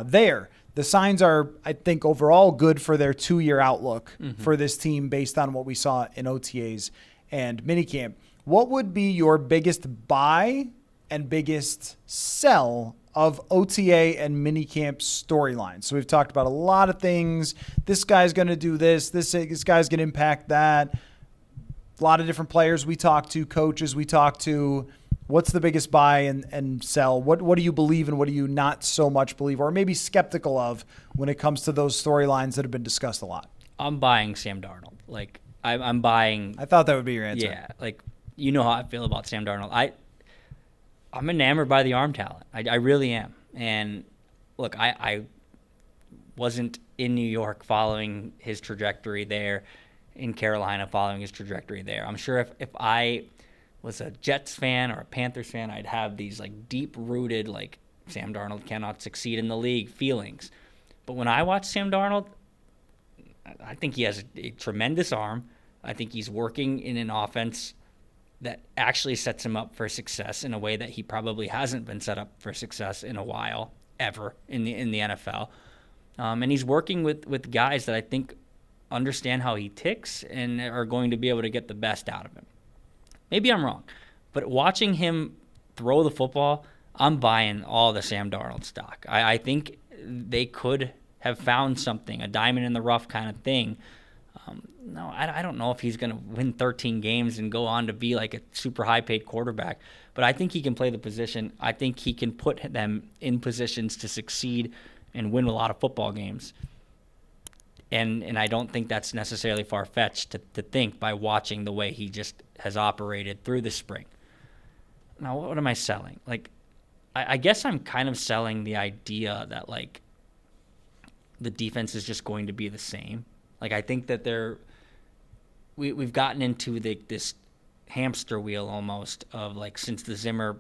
there. The signs are, I think, overall good for their 2-year outlook for this team based on what we saw in OTAs and minicamp. What would be your biggest buy and biggest sell of OTA and minicamp storylines? So we've talked about a lot of things. This guy's going to do this. This guy's going to impact that. A lot of different players we talk to, coaches we talk to. What's the biggest buy and sell? What do you believe and what do you not so much believe, or maybe skeptical of when it comes to those storylines that have been discussed a lot? I'm buying Sam Darnold. Like I'm buying. I thought that would be your answer. Yeah, like you know how I feel about Sam Darnold. I'm enamored by the arm talent. I really am. And look, I wasn't in New York following his trajectory there, in Carolina following his trajectory there. I'm sure if I was a Jets fan or a Panthers fan, I'd have these like deep-rooted, like Sam Darnold cannot succeed in the league feelings. But when I watch Sam Darnold, I think he has a tremendous arm. I think he's working in an offense that actually sets him up for success in a way that he probably hasn't been set up for success in a while, ever, in the NFL. And he's working with guys that I think understand how he ticks and are going to be able to get the best out of him. Maybe I'm wrong, but watching him throw the football, I'm buying all the Sam Darnold stock. I think they could have found something, a diamond in the rough kind of thing. I don't know if he's going to win 13 games and go on to be like a super high-paid quarterback, but I think he can play the position. I think he can put them in positions to succeed and win a lot of football games. And I don't think that's necessarily far-fetched to think by watching the way he just has operated through the spring. Now, what am I selling? Like, I guess I'm kind of selling the idea that, like, the defense is just going to be the same. Like, I think that we've gotten into this hamster wheel almost of, like, since the Zimmer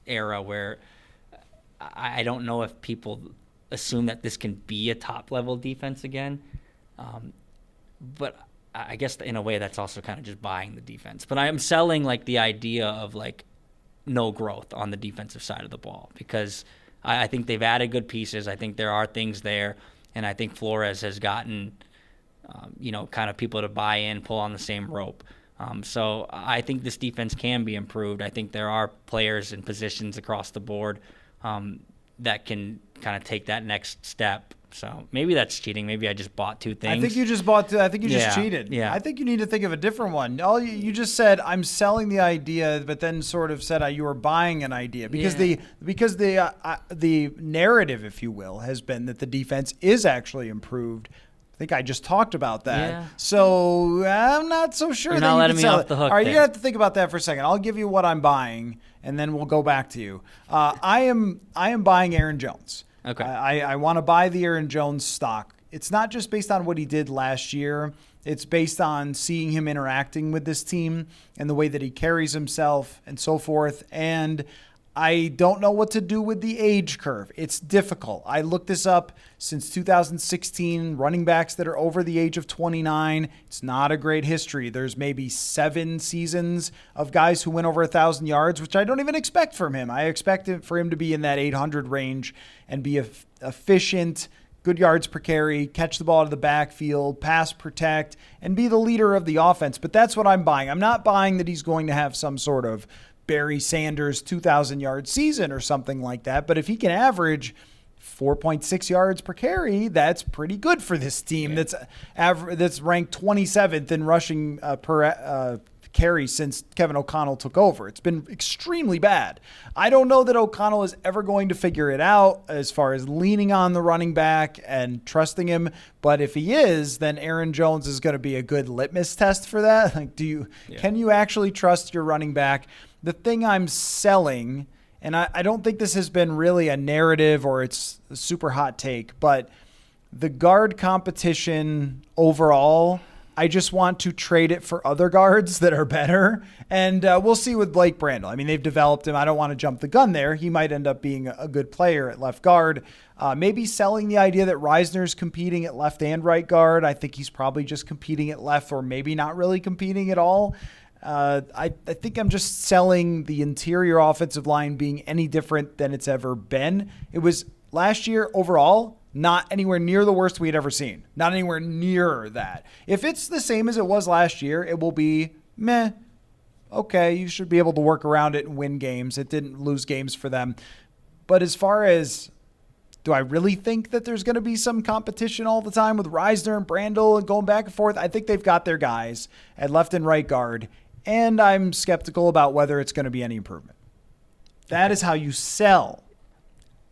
era where I don't know if people assume that this can be a top-level defense again. But I guess in a way that's also kind of just buying the defense. But I am selling, like, the idea of, like, no growth on the defensive side of the ball because I think they've added good pieces. I think there are things there, and I think Flores has gotten, kind of people to buy in, pull on the same rope. So I think this defense can be improved. I think there are players and positions across the board that can kind of take that next step. So maybe that's cheating. Maybe I just bought two things. I think you just bought two. I think you just cheated. Yeah. I think you need to think of a different one. All you just said, I'm selling the idea, but then sort of said you were buying an idea because the narrative, if you will, has been that the defense is actually improved. I think I just talked about that. Yeah. So I'm not so sure You're that not you letting can me sell off it. the hook. All right, there. you're going to have to think about that for a second. I'll give you what I'm buying, and then we'll go back to you. I am buying Aaron Jones. Okay. I want to buy the Aaron Jones stock. It's not just based on what he did last year. It's based on seeing him interacting with this team and the way that he carries himself and so forth. And I don't know what to do with the age curve. It's difficult. I looked this up since 2016, running backs that are over the age of 29. It's not a great history. There's maybe 7 seasons of guys who went over 1,000 yards, which I don't even expect from him. I expect for him to be in that 800 range and be efficient, good yards per carry, catch the ball out of the backfield, pass protect, and be the leader of the offense. But that's what I'm buying. I'm not buying that he's going to have some sort of Barry Sanders 2,000-yard season or something like that. But if he can average 4.6 yards per carry, that's pretty good for this team that's ranked 27th in rushing per carry since Kevin O'Connell took over. It's been extremely bad. I don't know that O'Connell is ever going to figure it out as far as leaning on the running back and trusting him. But if he is, then Aaron Jones is going to be a good litmus test for that. Like, can you actually trust your running back? The thing I'm selling, and I don't think this has been really a narrative or it's a super hot take, but the guard competition overall, I just want to trade it for other guards that are better. And we'll see with Blake Brandel. I mean, they've developed him. I don't want to jump the gun there. He might end up being a good player at left guard. Maybe selling the idea that Reisner's competing at left and right guard. I think he's probably just competing at left or maybe not really competing at all. I think I'm just selling the interior offensive line being any different than it's ever been. It was last year overall, not anywhere near the worst we had ever seen. Not anywhere near that. If it's the same as it was last year, it will be meh. Okay, you should be able to work around it and win games. It didn't lose games for them. But as far as, do I really think that there's going to be some competition all the time with Reisner and Brandel and going back and forth? I think they've got their guys at left and right guard. And I'm skeptical about whether it's going to be any improvement. That is how you sell.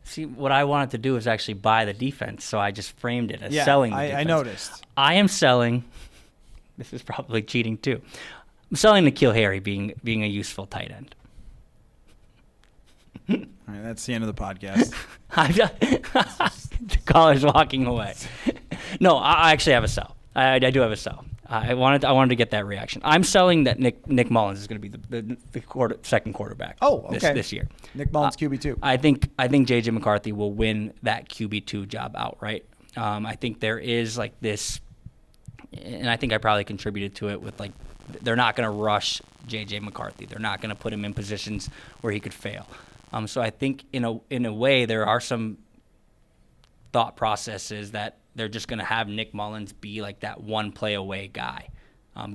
See, what I wanted to do is actually buy the defense, so I just framed it as selling the defense. I noticed. I am selling. This is probably cheating too. I'm selling N'Keal Harry being a useful tight end. All right, that's the end of the podcast. The caller's walking away. No, I actually have a sell. I do have a sell. I wanted to get that reaction. I'm selling that Nick Mullins is going to be the second quarterback. This year. Nick Mullins QB2. I think JJ McCarthy will win that QB2 job outright. I think there is like this. and I think I probably contributed to it with, like, they're not going to rush JJ McCarthy. They're not going to put him in positions where he could fail. So I think in a way there are some thought processes that they're just going to have Nick Mullins be like that one play away guy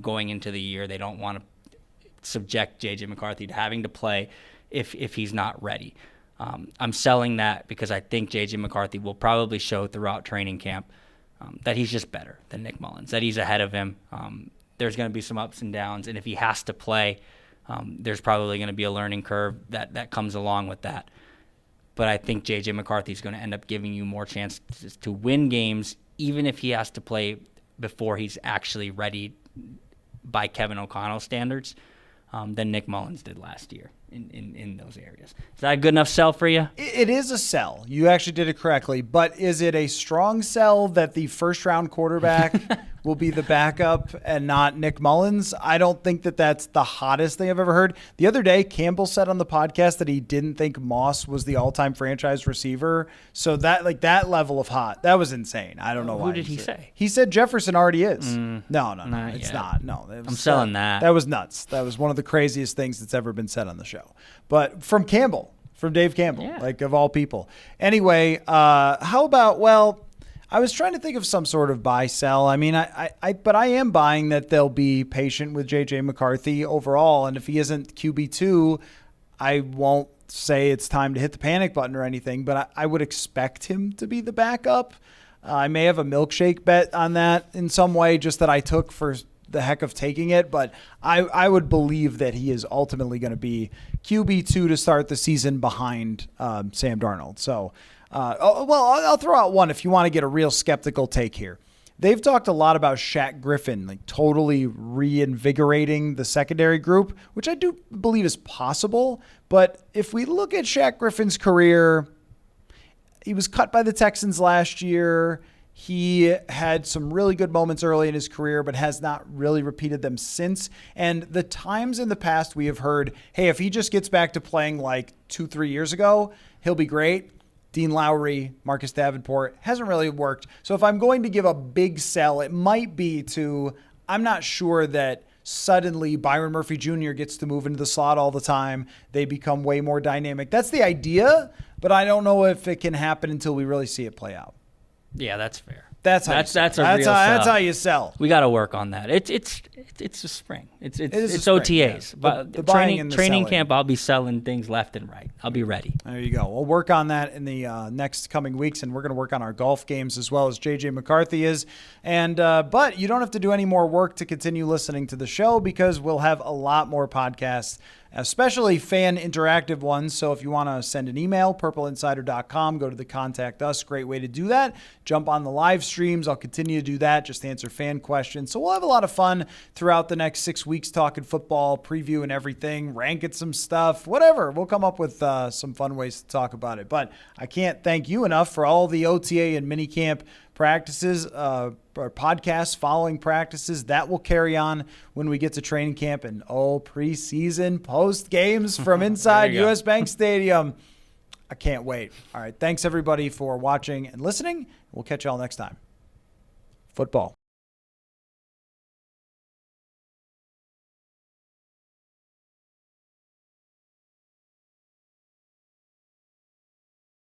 going into the year. They don't want to subject JJ McCarthy to having to play if he's not ready. I'm selling that because I think JJ McCarthy will probably show throughout training camp that he's just better than Nick Mullins, that he's ahead of him. There's going to be some ups and downs, and if he has to play, there's probably going to be a learning curve that comes along with that. But I think JJ McCarthy is going to end up giving you more chances to win games, even if he has to play before he's actually ready by Kevin O'Connell standards, than Nick Mullins did last year in those areas. Is that a good enough sell for you? It is a sell. You actually did it correctly. But is it a strong sell that the first-round quarterback will be the backup and not Nick Mullins? I don't think that that's the hottest thing I've ever heard. The other day, Campbell said on the podcast that he didn't think Moss was the all-time franchise receiver. So that level of hot, that was insane. I don't know why. Who did he say? He said Jefferson already is. No, it's yet. not. No, I'm selling that. That was nuts. That was one of the craziest things that's ever been said on the show. But from Campbell, from Dave Campbell, like of all people. Anyway, how about, I was trying to think of some sort of buy sell. I mean, but I am buying that they'll be patient with JJ McCarthy overall. And if he isn't QB2, I won't say it's time to hit the panic button or anything, but I would expect him to be the backup. I may have a milkshake bet on that in some way, just that I took for the heck of taking it, but I would believe that he is ultimately going to be QB2 to start the season behind Sam Darnold. So, I'll throw out one if you want to get a real skeptical take here. They've talked a lot about Shaq Griffin, like totally reinvigorating the secondary group, which I do believe is possible. But if we look at Shaq Griffin's career, he was cut by the Texans last year. He had some really good moments early in his career, but has not really repeated them since. And the times in the past we have heard, hey, if he just gets back to playing like 2-3 years ago, he'll be great. Dean Lowry, Marcus Davenport, hasn't really worked. So if I'm going to give a big sell, it might be to, I'm not sure that suddenly Byron Murphy Jr. gets to move into the slot all the time. They become way more dynamic. That's the idea, but I don't know if it can happen until we really see it play out. Yeah, that's fair. That's how that's how you sell. We got to work on that. It's the spring. It's OTAs. Yeah. But the buying and the training selling. camp, I'll be selling things left and right. I'll be ready. There you go. We'll work on that in the next coming weeks, and we're going to work on our golf games as well as JJ McCarthy is. And but you don't have to do any more work to continue listening to the show, because we'll have a lot more podcasts, especially fan interactive ones. So if you want to send an email, purpleinsider.com, go to the Contact Us. Great way to do that. Jump on the live streams. I'll continue to do that. Just answer fan questions. So we'll have a lot of fun throughout the next 6 weeks talking football, preview and everything, ranking some stuff, whatever. We'll come up with some fun ways to talk about it. But I can't thank you enough for all the OTA and minicamp practices, or podcasts following practices. That will carry on when we get to training camp and preseason post games from inside US Bank Stadium. I can't wait. All right. Thanks everybody for watching and listening. We'll catch y'all next time. Football.